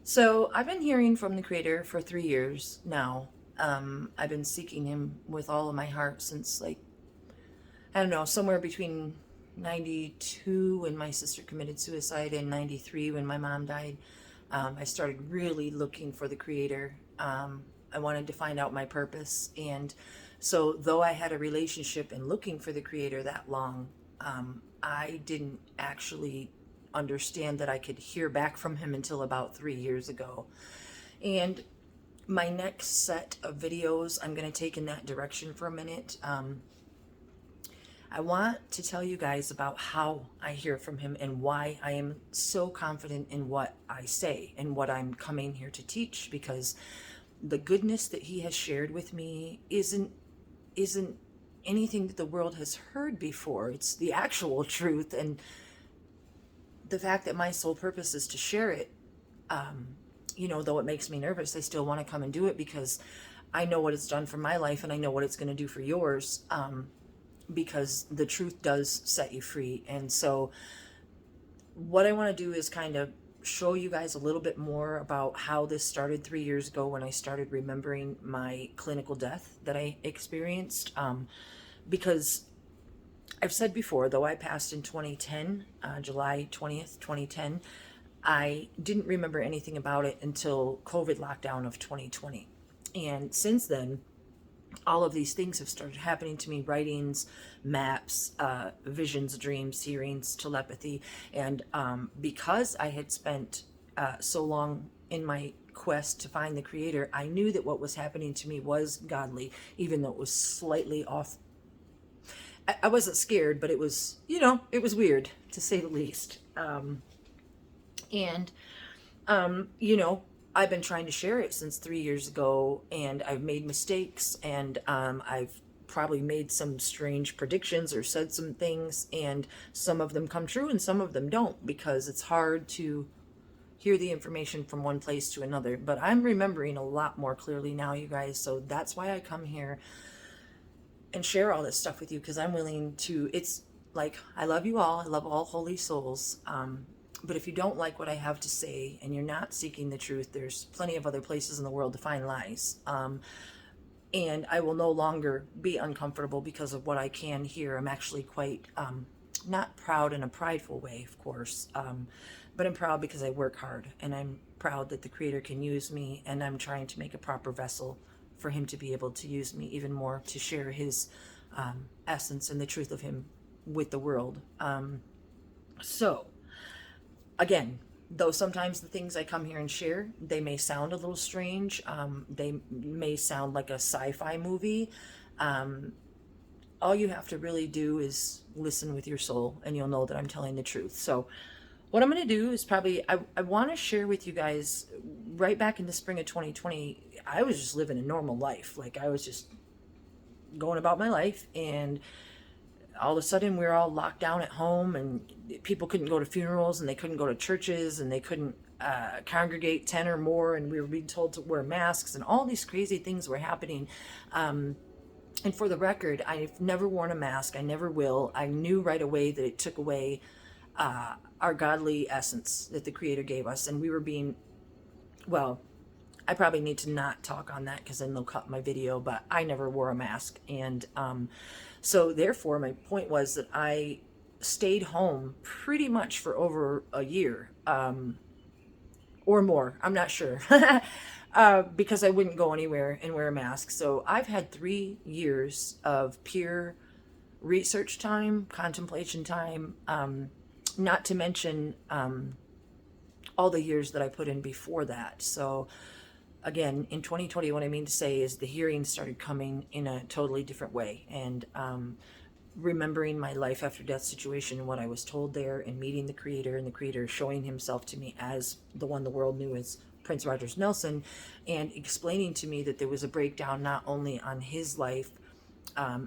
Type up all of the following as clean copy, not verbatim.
So I've been hearing from the Creator for 3 years now. I've been seeking Him with all of my heart since, like, I don't know, somewhere between 92 when my sister committed suicide and 93 when my mom died. I started really looking for the Creator. I wanted to find out my purpose. And so, though I had a relationship and looking for the Creator that long, I didn't actually understand that I could hear back from Him until about 3 years ago. And my next set of videos, I'm going to take in that direction for a minute. I want to tell you guys about how I hear from Him and why I am so confident in what I say and what I'm coming here to teach, because the goodness that He has shared with me isn't anything that the world has heard before. It's the actual truth, and the fact that my sole purpose is to share it, though it makes me nervous, I still want to come and do it because I know what it's done for my life and I know what it's going to do for yours, because the truth does set you free. And so what I want to do is kind of show you guys a little bit more about how this started 3 years ago when I started remembering my clinical death that I experienced. Because I've said before, though I passed in 2010, July 20th, 2010, I didn't remember anything about it until COVID lockdown of 2020. And since then, all of these things have started happening to me: writings, maps, visions, dreams, hearings, telepathy. And because I had spent so long in my quest to find the Creator, I knew that what was happening to me was godly, even though it was slightly off. I wasn't scared, but it was, it was weird, to say the least. And I've been trying to share it since 3 years ago, and I've made mistakes, and I've probably made some strange predictions or said some things, and some of them come true and some of them don't, because it's hard to hear the information from one place to another. But I'm remembering a lot more clearly now, you guys, so that's why I come here and share all this stuff with you, because I'm willing to. It's like, I love you all, I love all holy souls, but if you don't like what I have to say and you're not seeking the truth, there's plenty of other places in the world to find lies. And I will no longer be uncomfortable because of what I can hear. I'm actually quite, not proud in a prideful way, of course, but I'm proud because I work hard, and I'm proud that the Creator can use me, and I'm trying to make a proper vessel for Him to be able to use me even more to share His essence and the truth of Him with the world. So, again, though sometimes the things I come here and share, they may sound a little strange. They may sound like a sci-fi movie. All you have to really do is listen with your soul, and you'll know that I'm telling the truth. So what I'm going to do is I want to share with you guys, right back in the spring of 2020, I was just living a normal life. Like, I was just going about my life, and all of a sudden we were all locked down at home, and people couldn't go to funerals, and they couldn't go to churches, and they couldn't congregate 10 or more, and we were being told to wear masks, and all these crazy things were happening. And for the record, I've never worn a mask. I never will. I knew right away that it took away our godly essence that the Creator gave us, and we were being, well, I probably need to not talk on that because then they'll cut my video, but I never wore a mask. And so therefore, my point was that I stayed home pretty much for over a year, or more. I'm not sure. Because I wouldn't go anywhere and wear a mask. So I've had 3 years of pure research time, contemplation time, not to mention all the years that I put in before that. So again, in 2020, what I mean to say is the hearings started coming in a totally different way. And remembering my life after death situation and what I was told there, and meeting the Creator, and the Creator showing Himself to me as the one the world knew as Prince Rogers Nelson, and explaining to me that there was a breakdown not only on his life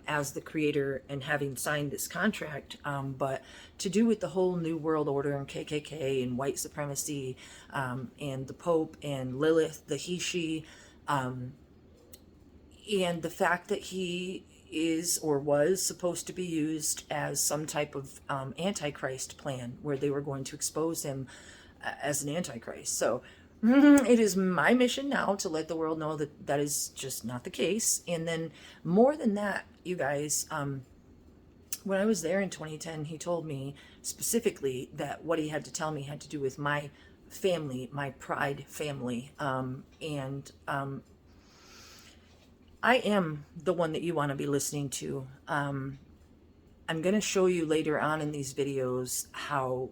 as the Creator and having signed this contract, but to do with the whole New World Order and KKK and white supremacy, and the Pope and Lilith, the he, she, and the fact that he is or was supposed to be used as some type of Antichrist plan, where they were going to expose him as an Antichrist. So It is my mission now to let the world know that that is just not the case. And then more than that, you guys, when I was there in 2010, he told me specifically that what he had to tell me had to do with my family, my pride family. I am the one that you want to be listening to. I'm going to show you later on in these videos how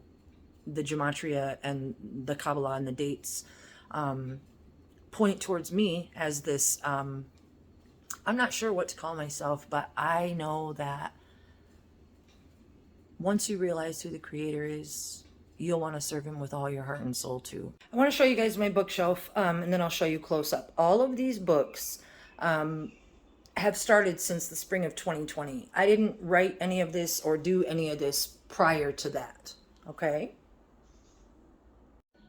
the gematria and the Kabbalah and the dates point towards me as this, I'm not sure what to call myself, but I know that once you realize who the Creator is, you'll want to serve Him with all your heart and soul too. I want to show you guys my bookshelf, and then I'll show you close up. All of these books have started since the spring of 2020. I didn't write any of this or do any of this prior to that, okay?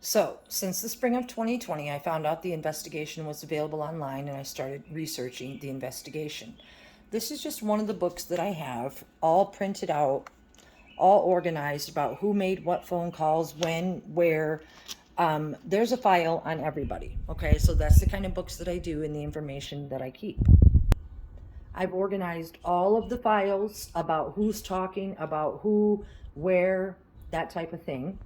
So, since the spring of 2020, I found out the investigation was available online, and I started researching the investigation. This is just one of the books that I have, all printed out, all organized about who made what phone calls, when, where. There's a file on everybody, okay? So that's the kind of books that I do and the information that I keep. I've organized all of the files about who's talking, about who, where, that type of thing.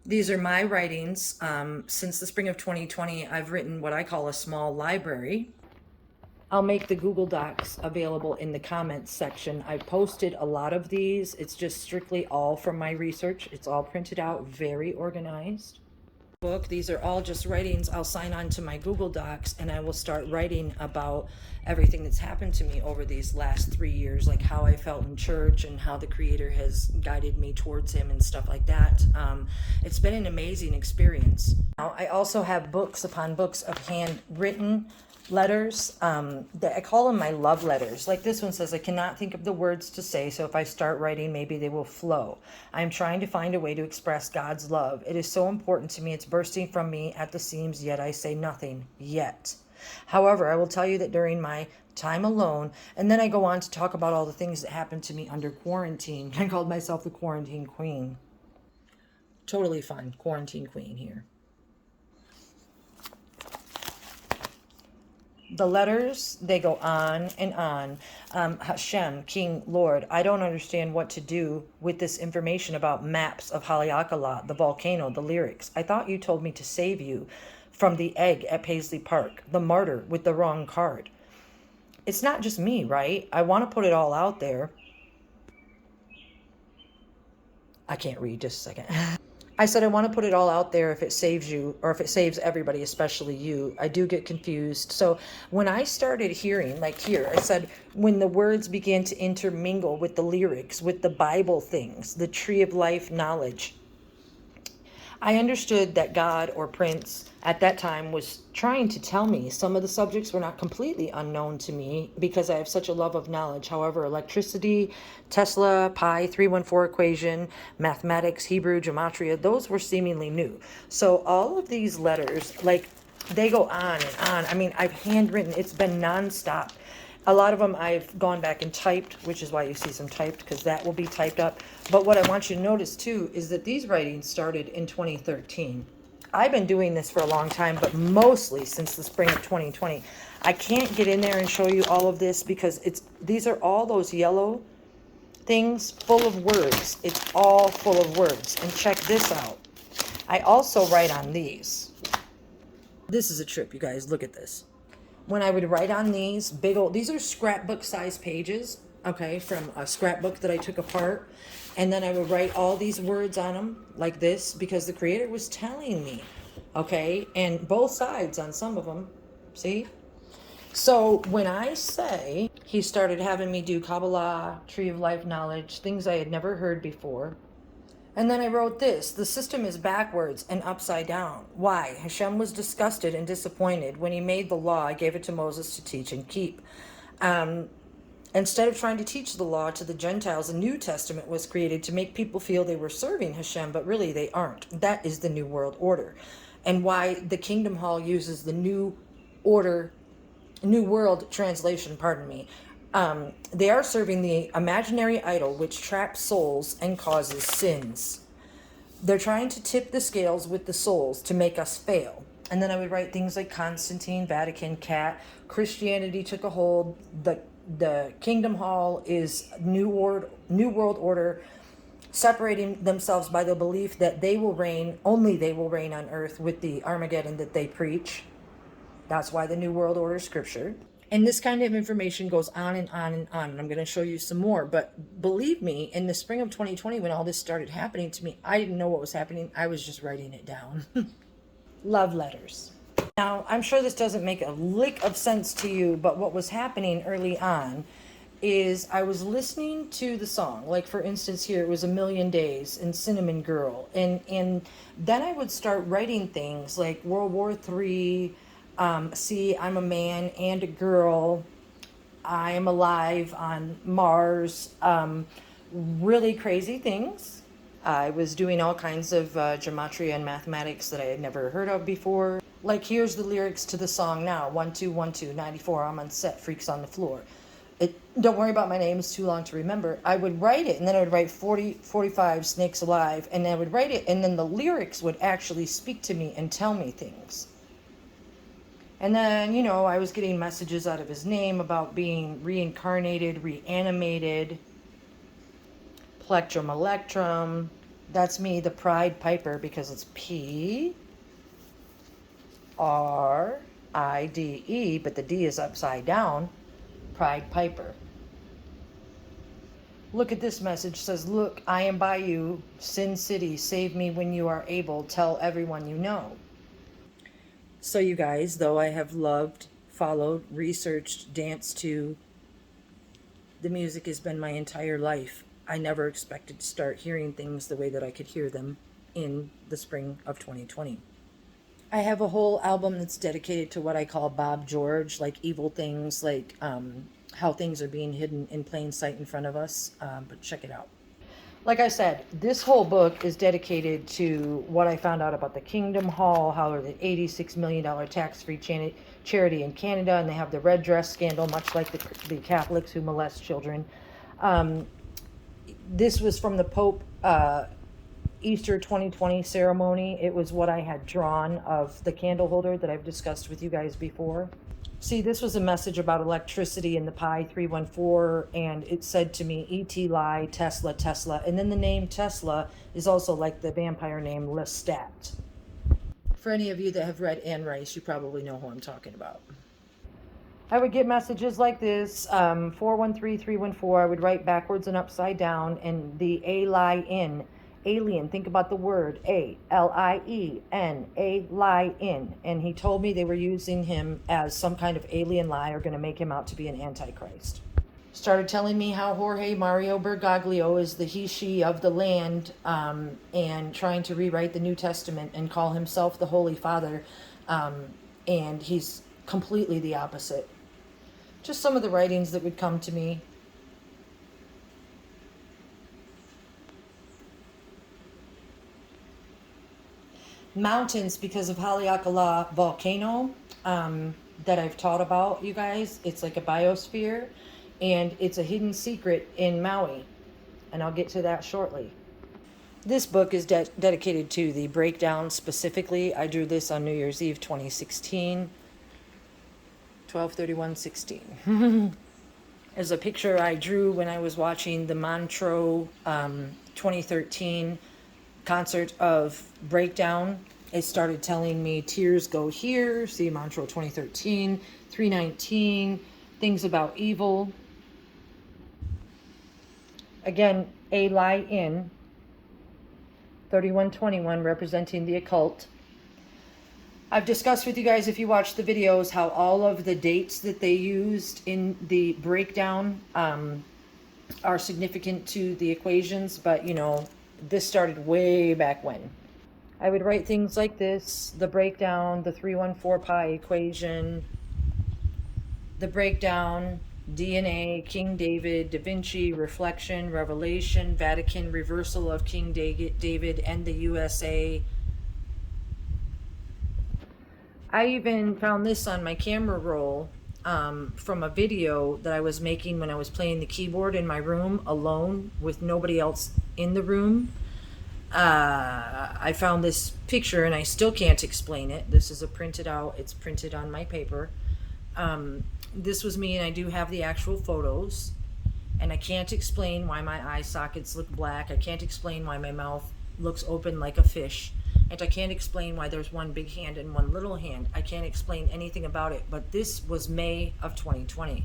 These are my writings. Since the spring of 2020, I've written what I call a small library. I'll make the Google Docs available in the comments section. I posted a lot of these. It's just strictly all from my research. It's all printed out, very organized. Book. These are all just writings. I'll sign on to my Google Docs and I will start writing about everything that's happened to me over these last 3 years, like how I felt in church and how the Creator has guided me towards Him and stuff like that. It's been an amazing experience. Now, I also have books upon books of handwritten letters that I call them my love letters. Like this one says, I cannot think of the words to say, so if I start writing, maybe they will flow. I'm trying to find a way to express God's love. It is so important to me. It's bursting from me at the seams, yet I say nothing yet. However, I will tell you that during my time alone, and then I go on to talk about all the things that happened to me under quarantine. I called myself the Quarantine Queen. Totally fun. Quarantine Queen here. The letters, they go on and on. Hashem, King, Lord, I don't understand what to do with this information about maps of Haleakala, the volcano, the lyrics. I thought you told me to save you from the egg at Paisley Park, the martyr with the wrong card. It's not just me, right? I want to put it all out there. I can't read, just a second. I said I want to put it all out there if it saves you, or if it saves everybody, especially you. I do get confused. So when I started hearing, like here, I said, when the words began to intermingle with the lyrics, with the Bible things, the tree of life knowledge, I understood that God or Prince at that time was trying to tell me some of the subjects were not completely unknown to me because I have such a love of knowledge. However, electricity, Tesla, pi 314 equation, mathematics, Hebrew, gematria, those were seemingly new. So all of these letters, like, they go on and on. I mean, I've handwritten, it's been nonstop. A lot of them I've gone back and typed, which is why you see some typed, because that will be typed up. But what I want you to notice too is that these writings started in 2013. I've been doing this for a long time, but mostly since the spring of 2020. I can't get in there and show you all of this because these are all those yellow things full of words. It's all full of words. And check this out. I also write on these. This is a trip, you guys. Look at this. When I would write on these big old, these are scrapbook size pages, okay, from a scrapbook that I took apart. And then I would write all these words on them like this because the Creator was telling me, okay, and both sides on some of them, see? So when I say He started having me do Kabbalah, Tree of Life knowledge, things I had never heard before. And then I wrote this, the system is backwards and upside down. Why? Hashem was disgusted and disappointed. When He made the law, I gave it to Moses to teach and keep. Instead of trying to teach the law to the Gentiles, a New Testament was created to make people feel they were serving Hashem, but really they aren't. That is the New World Order. And why the Kingdom Hall uses the New World translation, pardon me. They are serving the imaginary idol which traps souls and causes sins. They're trying to tip the scales with the souls to make us fail. And then I would write things like Constantine, Vatican, Cat, Christianity took a hold, the Kingdom Hall is New World Order, separating themselves by the belief that they will reign, only they will reign on earth with the Armageddon that they preach. That's why the New World Order is scripture. And this kind of information goes on and on and on. And I'm going to show you some more. But believe me, in the spring of 2020, when all this started happening to me, I didn't know what was happening. I was just writing it down. Love letters. Now, I'm sure this doesn't make a lick of sense to you, but what was happening early on is I was listening to the song. Like, for instance, here it was A Million Days and Cinnamon Girl. And then I would start writing things like World War III, See, I'm a Man and a Girl, I Am Alive on Mars, really crazy things. I was doing all kinds of gematria and mathematics that I had never heard of before. Like, here's the lyrics to the song now. 1212, 94, I'm on set, freaks on the floor. Don't worry about my name, it's too long to remember. I would write it, and then I would write 45, Snakes Alive, and I would write it, and then the lyrics would actually speak to me and tell me things. And then, you know, I was getting messages out of his name about being reincarnated, reanimated, Plectrum Electrum. That's me, the Pride Piper, because it's Pride, but the D is upside down. Pride Piper. Look at this message. It says, look, I am by you, Sin City, save me when you are able, tell everyone you know. So you guys, though I have loved, followed, researched, danced to, the music has been my entire life. I never expected to start hearing things the way that I could hear them in the spring of 2020. I have a whole album that's dedicated to what I call Bob George, like evil things, like how things are being hidden in plain sight in front of us, but check it out. Like I said, this whole book is dedicated to what I found out about the Kingdom Hall, how they're the $86 million tax-free charity in Canada, and they have the red dress scandal, much like the Catholics who molest children. This was from the Pope Easter 2020 ceremony. It was what I had drawn of the candle holder that I've discussed with you guys before. See, this was a message about electricity in the Pi 314, and it said to me, E.T. lie, Tesla, Tesla. And then the name Tesla is also like the vampire name Lestat. For any of you that have read Anne Rice, you probably know who I'm talking about. I would get messages like this, 413314. I would write backwards and upside down, and the A-lie-in. Alien, think about the word A-L-I-E-N, A-lie-in. And he told me they were using him as some kind of alien lie, or going to make him out to be an antichrist. Started telling me how Jorge Mario Bergoglio is the he-she of the land, and trying to rewrite the New Testament and call himself the Holy Father, and he's completely the opposite. Just some of the writings that would come to me. Mountains, because of Haleakala volcano that I've taught about, you guys. It's like a biosphere, and it's a hidden secret in Maui, and I'll get to that shortly. This book is dedicated to the breakdown specifically. I drew this on New Year's Eve 2016, 12/31/16. There's a picture I drew when I was watching the Montreux 2013 concert of breakdown. It started telling me tears go here, see Montreux 2013, 319, things about evil. Again, a lie in, 3121, representing the occult. I've discussed with you guys, if you watch the videos, how all of the dates that they used in the breakdown are significant to the equations, but you know, this started way back when. I would write things like this: the breakdown, the 314 pi equation, the breakdown, DNA, King David, Da Vinci, reflection, revelation, Vatican, reversal of King David and the USA. I even found this on my camera roll from a video that I was making when I was playing the keyboard in my room alone with nobody else in the room. I found this picture and I still can't explain it. This is a printed out, it's printed on my paper. This was me, and I do have the actual photos. And I can't explain why my eye sockets look black. I can't explain why my mouth looks open like a fish. And I can't explain why there's one big hand and one little hand. I can't explain anything about it. But this was May of 2020.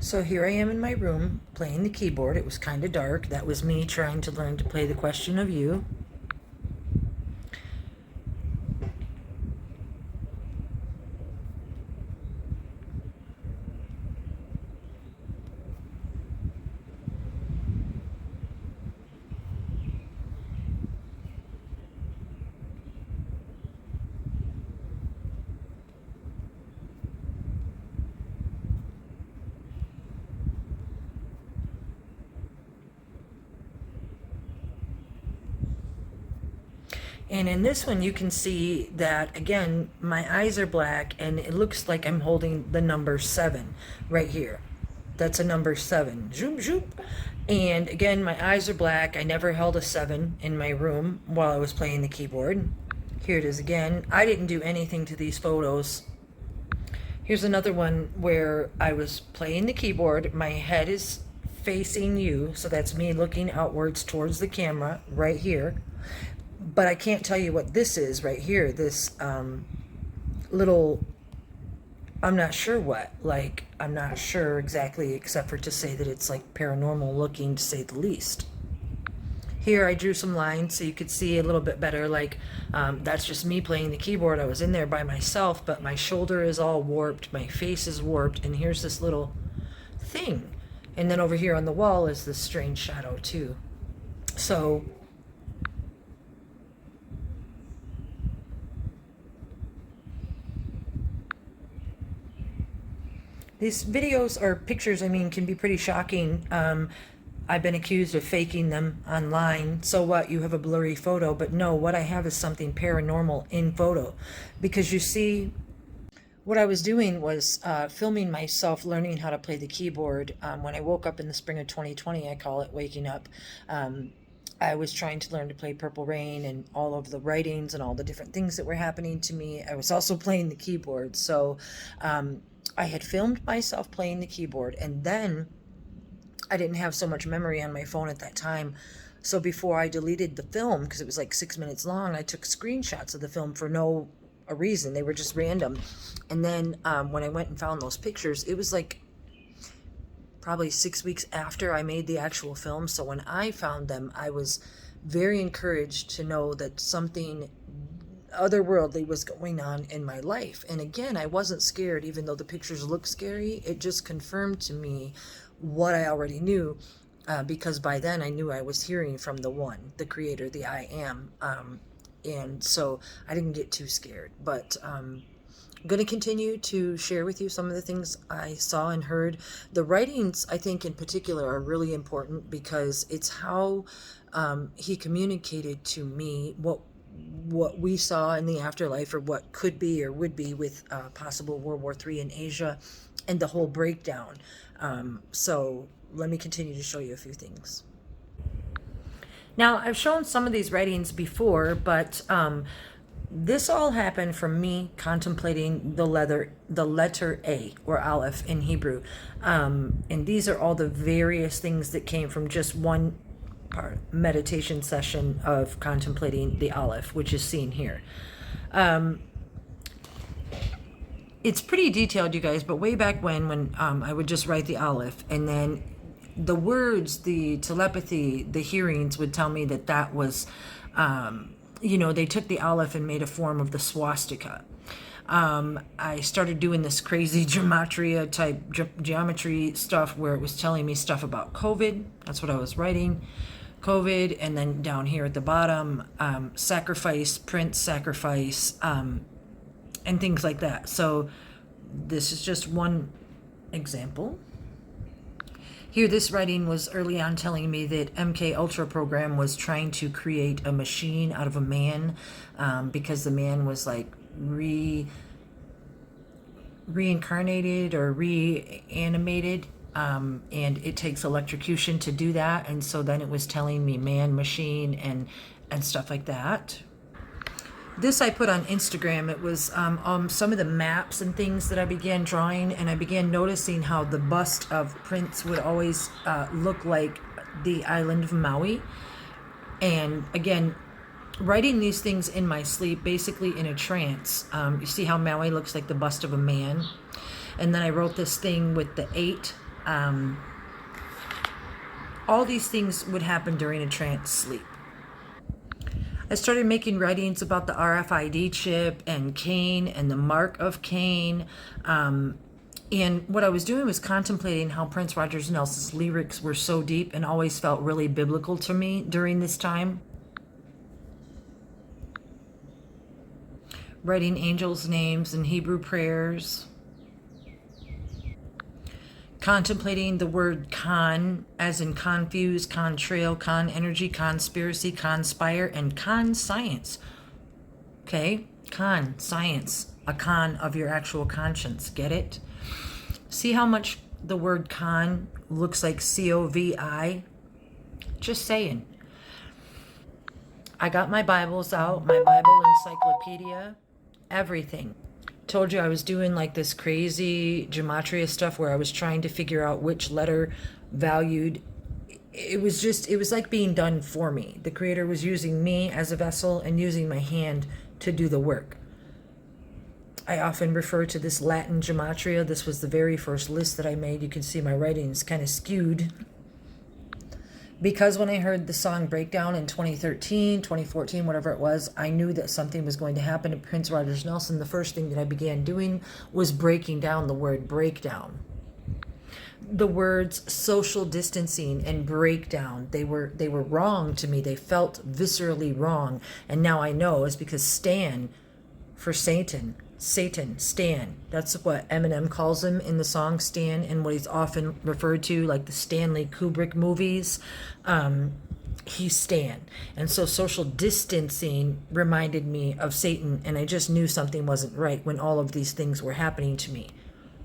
So here I am in my room playing the keyboard. It was kind of dark. That was me trying to learn to play The Question of You. And in this one, you can see that, again, my eyes are black, and it looks like I'm holding the number 7 right here. That's a number 7. Zoom, zoom. And again, my eyes are black. I never held a 7 in my room while I was playing the keyboard. Here it is again. I didn't do anything to these photos. Here's another one where I was playing the keyboard. My head is facing you, so that's me looking outwards towards the camera right here. But I can't tell you what this is right here. This little, I'm not sure what. Like, I'm not sure exactly, except for to say that it's like paranormal looking, to say the least. Here I drew some lines so you could see a little bit better. Like, that's just me playing the keyboard. I was in there by myself, but my shoulder is all warped. My face is warped. And here's this little thing. And then over here on the wall is this strange shadow too. So these videos or pictures, I mean, can be pretty shocking. I've been accused of faking them online. So what? You have a blurry photo. But no, what I have is something paranormal in photo. Because you see, what I was doing was filming myself learning how to play the keyboard. When I woke up in the spring of 2020, I call it waking up. I was trying to learn to play Purple Rain and all of the writings and all the different things that were happening to me. I was also playing the keyboard. So I had filmed myself playing the keyboard, and then I didn't have so much memory on my phone at that time. So before I deleted the film, because it was like 6 minutes long, I took screenshots of the film for no reason. They were just random. And then when I went and found those pictures, it was like probably 6 weeks after I made the actual film. So when I found them, I was very encouraged to know that something otherworldly was going on in my life. And again, I wasn't scared, even though the pictures looked scary. It just confirmed to me what I already knew, because by then I knew I was hearing from the one, the creator, the I am. And so I didn't get too scared. But I'm going to continue to share with you some of the things I saw and heard. The writings, I think in particular, are really important because it's how he communicated to me what we saw in the afterlife, or what could be or would be with possible World War III in Asia, and the whole breakdown. So let me continue to show you a few things. Now, I've shown some of these writings before, but this all happened from me contemplating the letter A, or Aleph in Hebrew. And these are all the various things that came from just one meditation session of contemplating the Aleph, which is seen here. It's pretty detailed, you guys, but way back when I would just write the Aleph, and then the words, the telepathy, the hearings would tell me that was, they took the Aleph and made a form of the swastika. I started doing this crazy gematria type geometry stuff where it was telling me stuff about COVID. That's what I was writing. COVID, and then down here at the bottom, sacrifice, print sacrifice, and things like that. So this is just one example. Here, this writing was early on telling me that MK Ultra program was trying to create a machine out of a man, because the man was like reincarnated or reanimated, and it takes electrocution to do that. And so then it was telling me man, machine, and stuff like that. This I put on Instagram. It was some of the maps and things that I began drawing, and I began noticing how the bust of Prince would always look like the island of Maui. And again, writing these things in my sleep, basically in a trance. You see how Maui looks like the bust of a man? And then I wrote this thing with the 8. All these things would happen during a trance sleep. I started making writings about the RFID chip and Cain and the mark of Cain. And what I was doing was contemplating how Prince Rogers Nelson's lyrics were so deep and always felt really biblical to me during this time. Writing angels' names and Hebrew prayers. Contemplating the word con, as in confuse, contrail, con energy, conspiracy, conspire, and con science. Okay? Con science. A con of your actual conscience. Get it? See how much the word con looks like COVI? Just saying. I got my Bibles out, my Bible encyclopedia, everything. Told you I was doing like this crazy gematria stuff where I was trying to figure out which letter valued. It was like being done for me. The Creator was using me as a vessel and using my hand to do the work. I often refer to this Latin gematria. This was the very first list that I made. You can see my writing's kind of skewed. Because when I heard the song Breakdown in 2013, 2014, whatever it was, I knew that something was going to happen to Prince Rogers Nelson. The first thing that I began doing was breaking down the word breakdown. The words social distancing and breakdown, they were wrong to me. They felt viscerally wrong. And now I know it's because Stan for Satan, Stan. That's what Eminem calls him in the song Stan, and what he's often referred to, like the Stanley Kubrick movies. He's Stan. And so social distancing reminded me of Satan, and I just knew something wasn't right when all of these things were happening to me.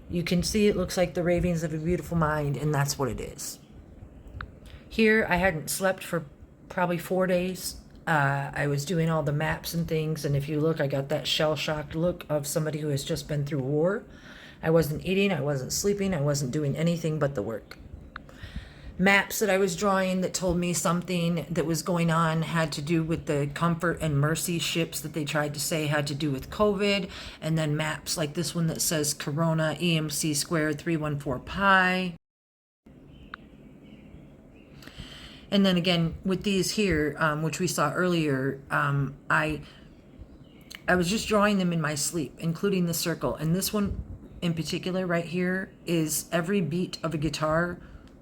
You can see it looks like the ravings of a beautiful mind, and that's what it is. Here, I hadn't slept for probably 4 days. I was doing all the maps and things, and if you look, I got that shell-shocked look of somebody who has just been through war. I wasn't eating, I wasn't sleeping, I wasn't doing anything but the work. Maps that I was drawing that told me something that was going on had to do with the Comfort and Mercy ships that they tried to say had to do with COVID, and then maps like this one that says Corona EMC squared 314 pi. And then again, with these here, which we saw earlier, I was just drawing them in my sleep, including the circle. And this one in particular right here is every beat of a guitar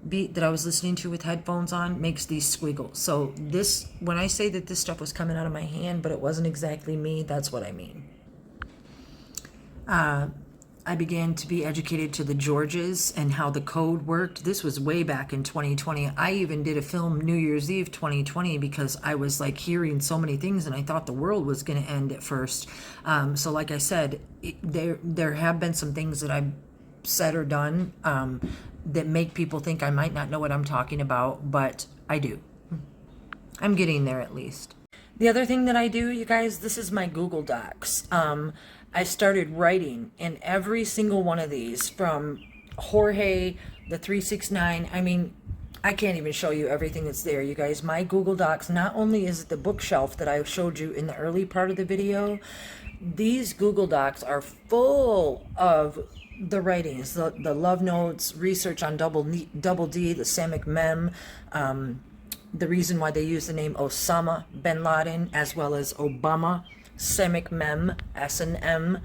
beat that I was listening to with headphones on makes these squiggles. So this, when I say that this stuff was coming out of my hand, but it wasn't exactly me, that's what I mean. I began to be educated to the Georges and how the code worked. This was way back in 2020. I even did a film New Year's Eve 2020 because I was like hearing so many things and I thought the world was going to end at first. So like I said, there have been some things that I've said or done that make people think I might not know what I'm talking about, but I do. I'm getting there at least. The other thing that I do, you guys, this is my Google Docs. I started writing in every single one of these, from Jorge, the 369. I mean, I can't even show you everything that's there, you guys. My Google Docs, not only is it the bookshelf that I showed you in the early part of the video, these Google Docs are full of the writings, the love notes, research on Double D, the Samick Mem, the reason why they use the name Osama bin Laden, as well as Obama, Samick Mem, S and M,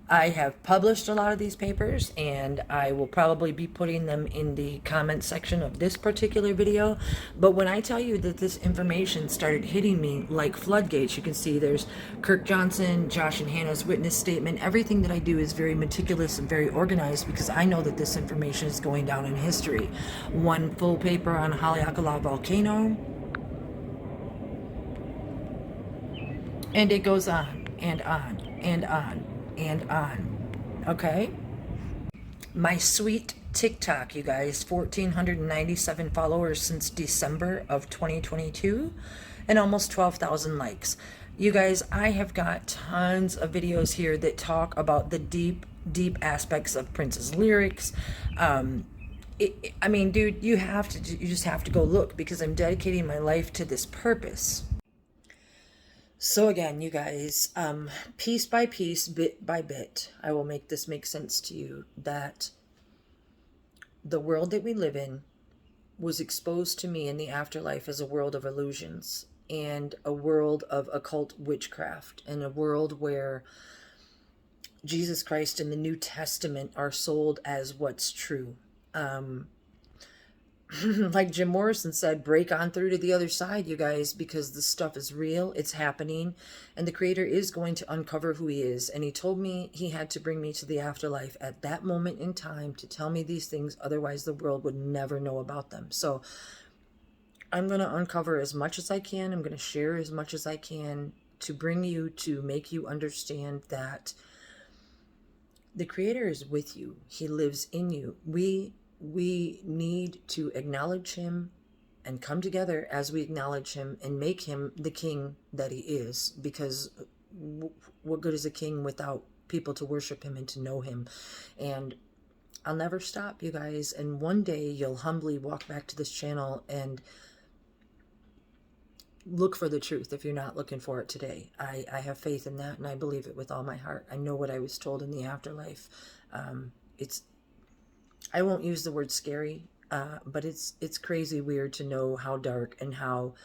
I have published a lot of these papers, and I will probably be putting them in the comment section of this particular video. But when I tell you that this information started hitting me like floodgates, you can see there's Kirk Johnson, Josh and Hannah's witness statement. Everything that I do is very meticulous and very organized because I know that this information is going down in history. One full paper on Haleakala volcano, and it goes on and on and on and on. Okay? My sweet TikTok, you guys, 1,497 followers since December of 2022 and almost 12,000 likes. You guys, I have got tons of videos here that talk about the deep, deep aspects of Prince's lyrics. I mean, dude, you just have to go look because I'm dedicating my life to this purpose. So again, you guys, piece by piece, bit by bit, I will make this make sense to you that the world that we live in was exposed to me in the afterlife as a world of illusions and a world of occult witchcraft and a world where Jesus Christ and the New Testament are sold as what's true. Like Jim Morrison said, break on through to the other side, you guys, because the stuff is real, it's happening, and the Creator is going to uncover who he is. And he told me he had to bring me to the afterlife at that moment in time to tell me these things, otherwise the world would never know about them. So I'm going to uncover as much as I can. I'm going to share as much as I can to bring you, to make you understand that the Creator is with you. He lives in you. We need to acknowledge him and come together as we acknowledge him and make him the king that he is, because what good is a king without people to worship him and to know him? And I'll never stop, you guys, and one day you'll humbly walk back to this channel and look for the truth if you're not looking for it today. I have faith in that, and I believe it with all my heart. I know what I was told in the afterlife. I won't use the word scary, but it's crazy weird to know how dark and how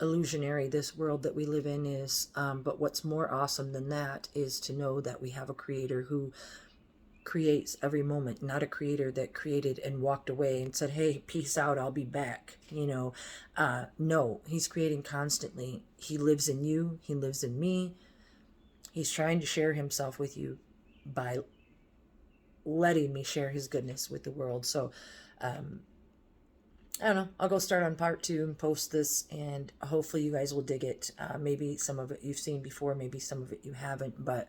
illusionary this world that we live in is. But what's more awesome than that is to know that we have a Creator who creates every moment, not a Creator that created and walked away and said, hey, peace out, I'll be back. No, he's creating constantly. He lives in you. He lives in me. He's trying to share himself with you by letting me share his goodness with the world. So I don't know, I'll go start on part 2 and post this, and hopefully you guys will dig it. Maybe some of it you've seen before, maybe some of it you haven't, but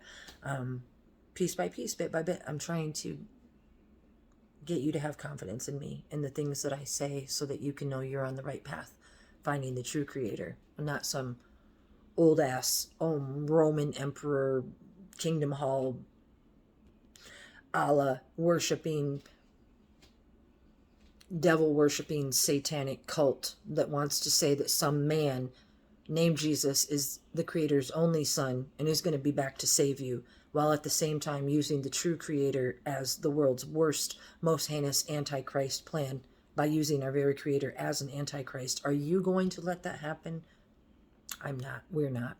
piece by piece, bit by bit, I'm trying to get you to have confidence in me and the things that I say, so that you can know you're on the right path, finding the true Creator, and not some old ass Roman emperor, Kingdom Hall, Allah worshipping, devil worshipping satanic cult that wants to say that some man named Jesus is the Creator's only son and is going to be back to save you, while at the same time using the true Creator as the world's worst, most heinous antichrist plan by using our very Creator as an antichrist. Are you going to let that happen? I'm not. We're not.